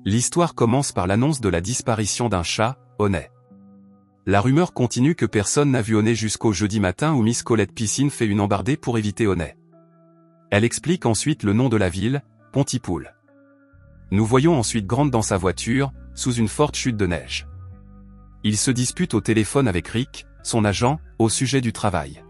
L'histoire commence par l'annonce de la disparition d'un chat, Honey. La rumeur continue que personne n'a vu Honey jusqu'au jeudi matin où Miss Colette Piscine fait une embardée pour éviter Honey. Elle explique ensuite le nom de la ville, Pontypool. Nous voyons ensuite Grant dans sa voiture, sous une forte chute de neige. Il se dispute au téléphone avec Rick, son agent, au sujet du travail.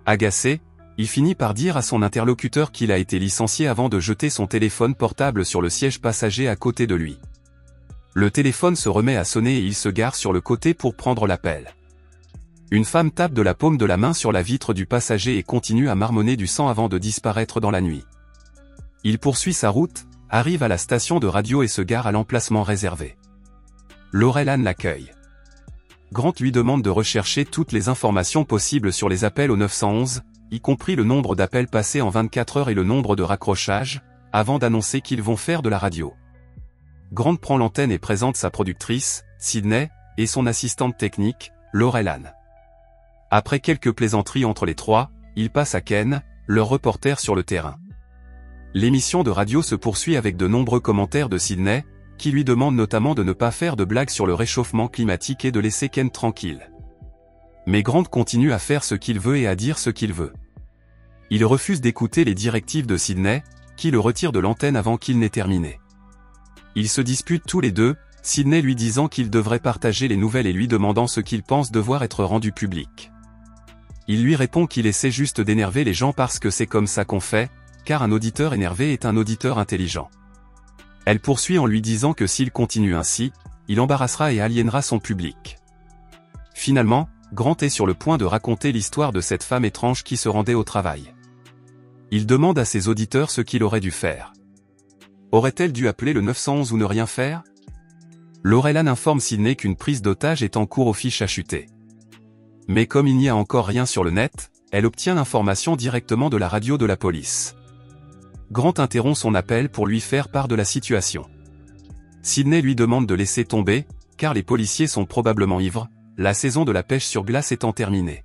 Agacé, il finit par dire à son interlocuteur qu'il a été licencié avant de jeter son téléphone portable sur le siège passager à côté de lui. Le téléphone se remet à sonner et il se gare sur le côté pour prendre l'appel. Une femme tape de la paume de la main sur la vitre du passager et continue à marmonner du sang avant de disparaître dans la nuit. Il poursuit sa route, arrive à la station de radio et se gare à l'emplacement réservé. Laurel Ann l'accueille. Grant lui demande de rechercher toutes les informations possibles sur les appels au 911, y compris le nombre d'appels passés en 24 heures et le nombre de raccrochages, avant d'annoncer qu'ils vont faire de la radio. Grant prend l'antenne et présente sa productrice, Sydney, et son assistante technique, Laurel Ann. Après quelques plaisanteries entre les trois, il passe à Ken, leur reporter sur le terrain. L'émission de radio se poursuit avec de nombreux commentaires de Sydney, qui lui demande notamment de ne pas faire de blagues sur le réchauffement climatique et de laisser Ken tranquille. Mais Grant continue à faire ce qu'il veut et à dire ce qu'il veut. Il refuse d'écouter les directives de Sydney, qui le retire de l'antenne avant qu'il n'ait terminé. Ils se disputent tous les deux, Sydney lui disant qu'il devrait partager les nouvelles et lui demandant ce qu'il pense devoir être rendu public. Il lui répond qu'il essaie juste d'énerver les gens parce que c'est comme ça qu'on fait, car un auditeur énervé est un auditeur intelligent. Elle poursuit en lui disant que s'il continue ainsi, il embarrassera et aliénera son public. Finalement, Grant est sur le point de raconter l'histoire de cette femme étrange qui se rendait au travail. Il demande à ses auditeurs ce qu'il aurait dû faire. Aurait-elle dû appeler le 911 ou ne rien faire? Laurel Ann informe Sydney qu'une prise d'otage est en cours au fiche à chuter. Mais comme il n'y a encore rien sur le net, elle obtient l'information directement de la radio de la police. Grant interrompt son appel pour lui faire part de la situation. Sydney lui demande de laisser tomber, car les policiers sont probablement ivres, la saison de la pêche sur glace étant terminée.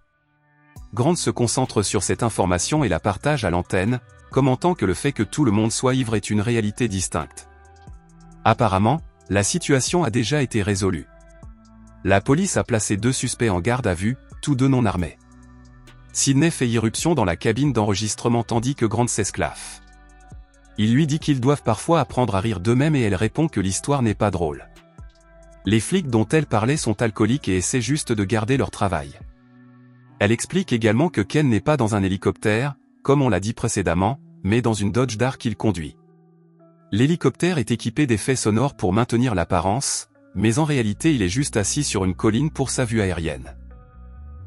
Grant se concentre sur cette information et la partage à l'antenne, commentant que le fait que tout le monde soit ivre est une réalité distincte. Apparemment, la situation a déjà été résolue. La police a placé 2 suspects en garde à vue, tous 2 non armés. Sydney fait irruption dans la cabine d'enregistrement tandis que Grant s'esclaffe. Il lui dit qu'ils doivent parfois apprendre à rire d'eux-mêmes et elle répond que l'histoire n'est pas drôle. Les flics dont elle parlait sont alcooliques et essaient juste de garder leur travail. Elle explique également que Ken n'est pas dans un hélicoptère, comme on l'a dit précédemment, mais dans une Dodge Dart qu'il conduit. L'hélicoptère est équipé d'effets sonores pour maintenir l'apparence, mais en réalité il est juste assis sur une colline pour sa vue aérienne.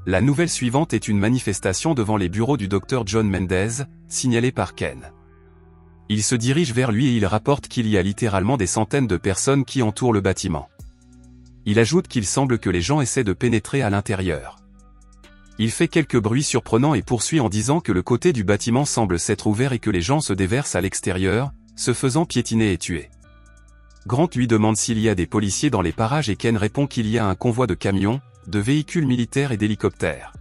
La nouvelle suivante est une manifestation devant les bureaux du Dr John Mendez, signalée par Ken. Il se dirige vers lui et il rapporte qu'il y a littéralement des centaines de personnes qui entourent le bâtiment. Il ajoute qu'il semble que les gens essaient de pénétrer à l'intérieur. Il fait quelques bruits surprenants et poursuit en disant que le côté du bâtiment semble s'être ouvert et que les gens se déversent à l'extérieur, se faisant piétiner et tuer. Grant lui demande s'il y a des policiers dans les parages et Ken répond qu'il y a un convoi de camions, de véhicules militaires et d'hélicoptères.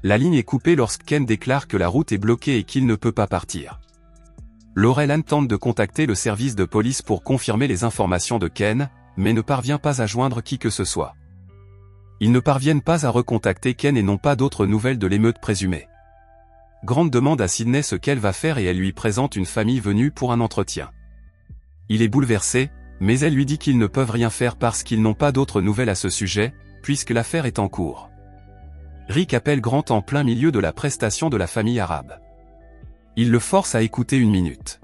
La ligne est coupée lorsque Ken déclare que la route est bloquée et qu'il ne peut pas partir. Laurel Ann tente de contacter le service de police pour confirmer les informations de Ken, mais ne parvient pas à joindre qui que ce soit. Ils ne parviennent pas à recontacter Ken et n'ont pas d'autres nouvelles de l'émeute présumée. Grant demande à Sydney ce qu'elle va faire et elle lui présente une famille venue pour un entretien. Il est bouleversé, mais elle lui dit qu'ils ne peuvent rien faire parce qu'ils n'ont pas d'autres nouvelles à ce sujet, puisque l'affaire est en cours. Rick appelle Grant en plein milieu de la prestation de la famille arabe. Il le force à écouter 1 minute.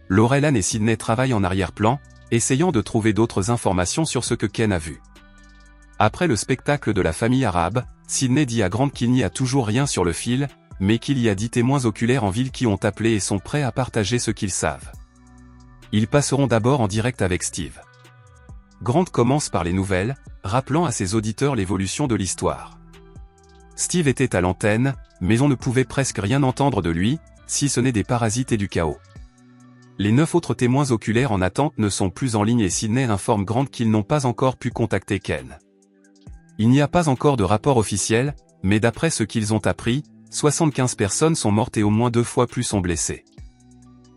Laurel Ann et Sydney travaillent en arrière-plan, essayant de trouver d'autres informations sur ce que Ken a vu. Après le spectacle de la famille arabe, Sydney dit à Grant qu'il n'y a toujours rien sur le fil, mais qu'il y a 10 témoins oculaires en ville qui ont appelé et sont prêts à partager ce qu'ils savent. Ils passeront d'abord en direct avec Steve. Grant commence par les nouvelles, rappelant à ses auditeurs l'évolution de l'histoire. Steve était à l'antenne, mais on ne pouvait presque rien entendre de lui, si ce n'est des parasites et du chaos. Les 9 autres témoins oculaires en attente ne sont plus en ligne et Sydney informe Grant qu'ils n'ont pas encore pu contacter Ken. Il n'y a pas encore de rapport officiel, mais d'après ce qu'ils ont appris, 75 personnes sont mortes et au moins 2 fois plus sont blessées.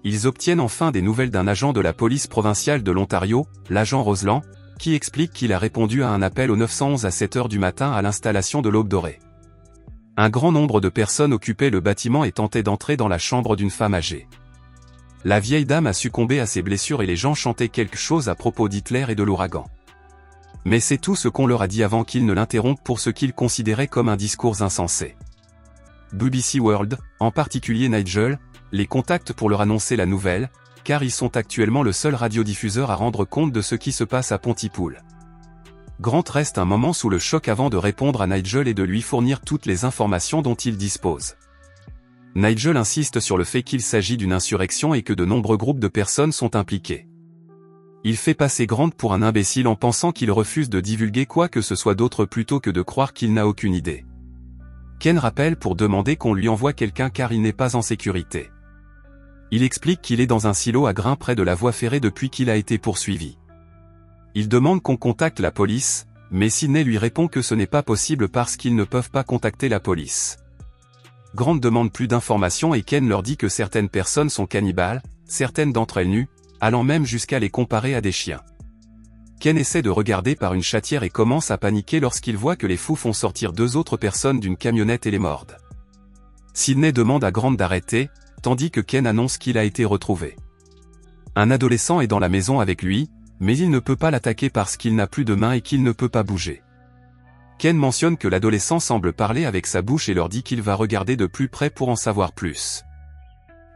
Ils obtiennent enfin des nouvelles d'un agent de la police provinciale de l'Ontario, l'agent Roseland, qui explique qu'il a répondu à un appel au 911 à 7 heures du matin à l'installation de l'Aube dorée. Un grand nombre de personnes occupaient le bâtiment et tentaient d'entrer dans la chambre d'une femme âgée. La vieille dame a succombé à ses blessures et les gens chantaient quelque chose à propos d'Hitler et de l'ouragan. Mais c'est tout ce qu'on leur a dit avant qu'ils ne l'interrompent pour ce qu'ils considéraient comme un discours insensé. BBC World, en particulier Nigel, les contacte pour leur annoncer la nouvelle, car ils sont actuellement le seul radiodiffuseur à rendre compte de ce qui se passe à Pontypool. Grant reste un moment sous le choc avant de répondre à Nigel et de lui fournir toutes les informations dont il dispose. Nigel insiste sur le fait qu'il s'agit d'une insurrection et que de nombreux groupes de personnes sont impliqués. Il fait passer Grant pour un imbécile en pensant qu'il refuse de divulguer quoi que ce soit d'autre plutôt que de croire qu'il n'a aucune idée. Ken rappelle pour demander qu'on lui envoie quelqu'un car il n'est pas en sécurité. Il explique qu'il est dans un silo à grains près de la voie ferrée depuis qu'il a été poursuivi. Il demande qu'on contacte la police, mais Sidney lui répond que ce n'est pas possible parce qu'ils ne peuvent pas contacter la police. Grant demande plus d'informations et Ken leur dit que certaines personnes sont cannibales, certaines d'entre elles nues, allant même jusqu'à les comparer à des chiens. Ken essaie de regarder par une chatière et commence à paniquer lorsqu'il voit que les fous font sortir 2 autres personnes d'une camionnette et les mordent. Sidney demande à Grant d'arrêter, tandis que Ken annonce qu'il a été retrouvé. Un adolescent est dans la maison avec lui, mais il ne peut pas l'attaquer parce qu'il n'a plus de main et qu'il ne peut pas bouger. Ken mentionne que l'adolescent semble parler avec sa bouche et leur dit qu'il va regarder de plus près pour en savoir plus.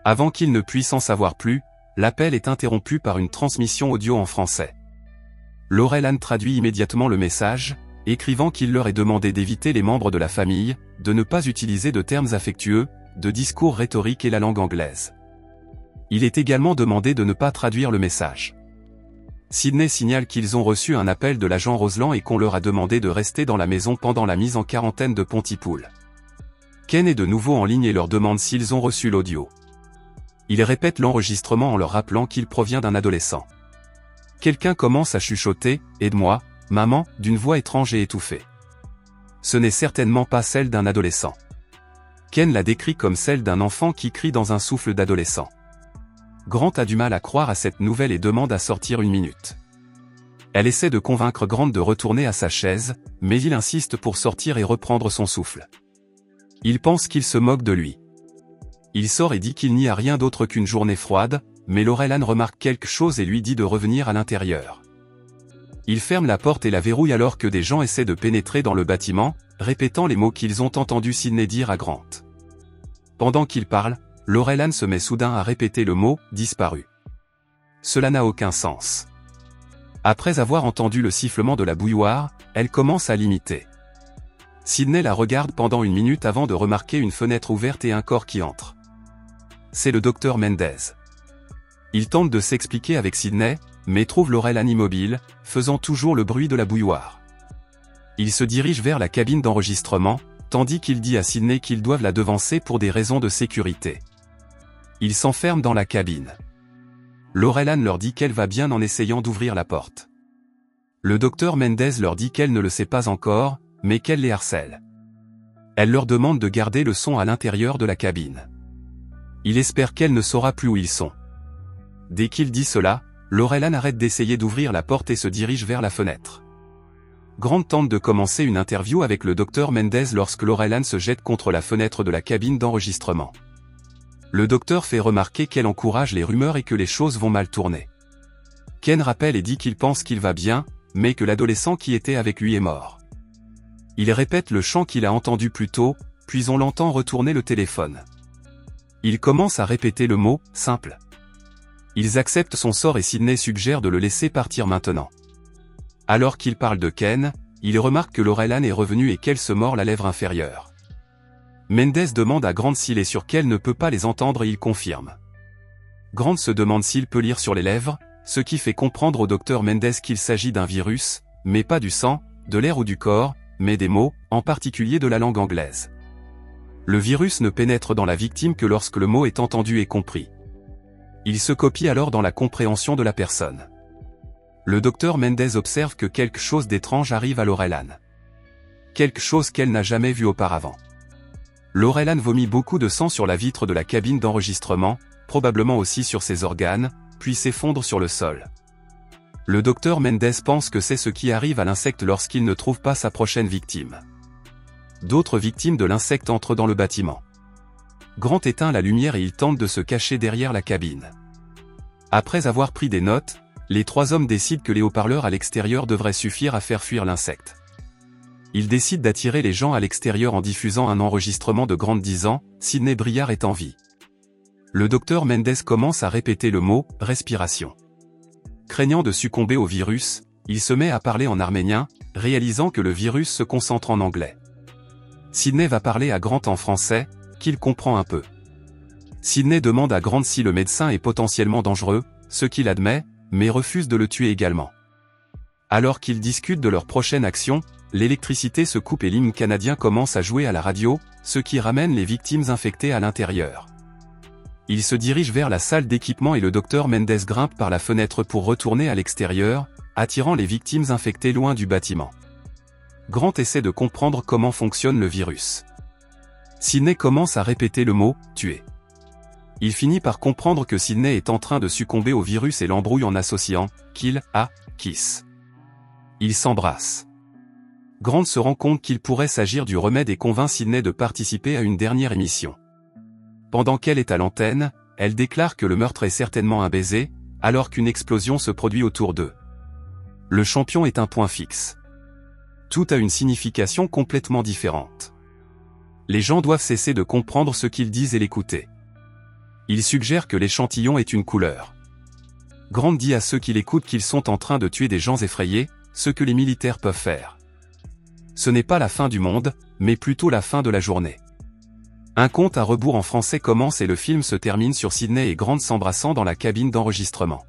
Avant qu'il ne puisse en savoir plus, l'appel est interrompu par une transmission audio en français. Laurel Ann traduit immédiatement le message, écrivant qu'il leur est demandé d'éviter les membres de la famille, de ne pas utiliser de termes affectueux, de discours rhétoriques et la langue anglaise. Il est également demandé de ne pas traduire le message. Sidney signale qu'ils ont reçu un appel de l'agent Roseland et qu'on leur a demandé de rester dans la maison pendant la mise en quarantaine de Pontypool. Ken est de nouveau en ligne et leur demande s'ils ont reçu l'audio. Il répète l'enregistrement en leur rappelant qu'il provient d'un adolescent. Quelqu'un commence à chuchoter « Aide-moi, maman » d'une voix étrange et étouffée. Ce n'est certainement pas celle d'un adolescent. Ken la décrit comme celle d'un enfant qui crie dans un souffle d'adolescent. Grant a du mal à croire à cette nouvelle et demande à sortir 1 minute. Elle essaie de convaincre Grant de retourner à sa chaise, mais il insiste pour sortir et reprendre son souffle. Il pense qu'il se moque de lui. Il sort et dit qu'il n'y a rien d'autre qu'une journée froide, mais Laurel Ann remarque quelque chose et lui dit de revenir à l'intérieur. Il ferme la porte et la verrouille alors que des gens essaient de pénétrer dans le bâtiment, répétant les mots qu'ils ont entendu Sidney dire à Grant. Pendant qu'il parle, Laurel Ann se met soudain à répéter le mot « disparu ». Cela n'a aucun sens. Après avoir entendu le sifflement de la bouilloire, elle commence à l'imiter. Sidney la regarde pendant 1 minute avant de remarquer une fenêtre ouverte et un corps qui entre. C'est le docteur Mendez. Il tente de s'expliquer avec Sidney, mais trouve Laurel Ann immobile, faisant toujours le bruit de la bouilloire. Il se dirige vers la cabine d'enregistrement, tandis qu'il dit à Sidney qu'ils doivent la devancer pour des raisons de sécurité. Il s'enferme dans la cabine. Laurel Ann leur dit qu'elle va bien en essayant d'ouvrir la porte. Le docteur Mendez leur dit qu'elle ne le sait pas encore, mais qu'elle les harcèle. Elle leur demande de garder le son à l'intérieur de la cabine. Il espère qu'elle ne saura plus où ils sont. Dès qu'il dit cela, Laurel Ann arrête d'essayer d'ouvrir la porte et se dirige vers la fenêtre. Grant tente de commencer une interview avec le docteur Mendez lorsque Laurel Ann se jette contre la fenêtre de la cabine d'enregistrement. Le docteur fait remarquer qu'elle encourage les rumeurs et que les choses vont mal tourner. Ken rappelle et dit qu'il pense qu'il va bien, mais que l'adolescent qui était avec lui est mort. Il répète le chant qu'il a entendu plus tôt, puis on l'entend retourner le téléphone. Il commence à répéter le mot « simple ». Ils acceptent son sort et Sidney suggère de le laisser partir maintenant. Alors qu'il parle de Ken, il remarque que Laurel Ann est revenue et qu'elle se mord la lèvre inférieure. Mendez demande à Grant s'il est sûr qu'elle ne peut pas les entendre et il confirme. Grant se demande s'il peut lire sur les lèvres, ce qui fait comprendre au docteur Mendez qu'il s'agit d'un virus, mais pas du sang, de l'air ou du corps, mais des mots, en particulier de la langue anglaise. Le virus ne pénètre dans la victime que lorsque le mot est entendu et compris. Il se copie alors dans la compréhension de la personne. Le docteur Mendez observe que quelque chose d'étrange arrive à Laurel Ann. Quelque chose qu'elle n'a jamais vu auparavant. Laurel Ann vomit beaucoup de sang sur la vitre de la cabine d'enregistrement, probablement aussi sur ses organes, puis s'effondre sur le sol. Le docteur Mendes pense que c'est ce qui arrive à l'insecte lorsqu'il ne trouve pas sa prochaine victime. D'autres victimes de l'insecte entrent dans le bâtiment. Grant éteint la lumière et il tente de se cacher derrière la cabine. Après avoir pris des notes, les trois hommes décident que les haut-parleurs à l'extérieur devraient suffire à faire fuir l'insecte. Ils décident d'attirer les gens à l'extérieur en diffusant un enregistrement de Grant disant « Sidney Briard est en vie ». Le docteur Mendes commence à répéter le mot « respiration ». Craignant de succomber au virus, il se met à parler en arménien, réalisant que le virus se concentre en anglais. Sidney va parler à Grant en français, qu'il comprend un peu. Sidney demande à Grant si le médecin est potentiellement dangereux, ce qu'il admet, mais refuse de le tuer également. Alors qu'ils discutent de leur prochaine action, l'électricité se coupe et l'hymne canadien commence à jouer à la radio, ce qui ramène les victimes infectées à l'intérieur. Il se dirige vers la salle d'équipement et le docteur Mendes grimpe par la fenêtre pour retourner à l'extérieur, attirant les victimes infectées loin du bâtiment. Grant essaie de comprendre comment fonctionne le virus. Sidney commence à répéter le mot « tuer ». Il finit par comprendre que Sidney est en train de succomber au virus et l'embrouille en associant « kill » à « kiss ». Ils s'embrassent. Grant se rend compte qu'il pourrait s'agir du remède et convainc Sidney de participer à une dernière émission. Pendant qu'elle est à l'antenne, elle déclare que le meurtre est certainement un baiser, alors qu'une explosion se produit autour d'eux. Le champion est un point fixe. Tout a une signification complètement différente. Les gens doivent cesser de comprendre ce qu'ils disent et l'écouter. Il suggère que l'échantillon ait une couleur. Grant dit à ceux qui l'écoutent qu'ils sont en train de tuer des gens effrayés, ce que les militaires peuvent faire. Ce n'est pas la fin du monde, mais plutôt la fin de la journée. Un compte à rebours en français commence et le film se termine sur Sidney et Grant s'embrassant dans la cabine d'enregistrement.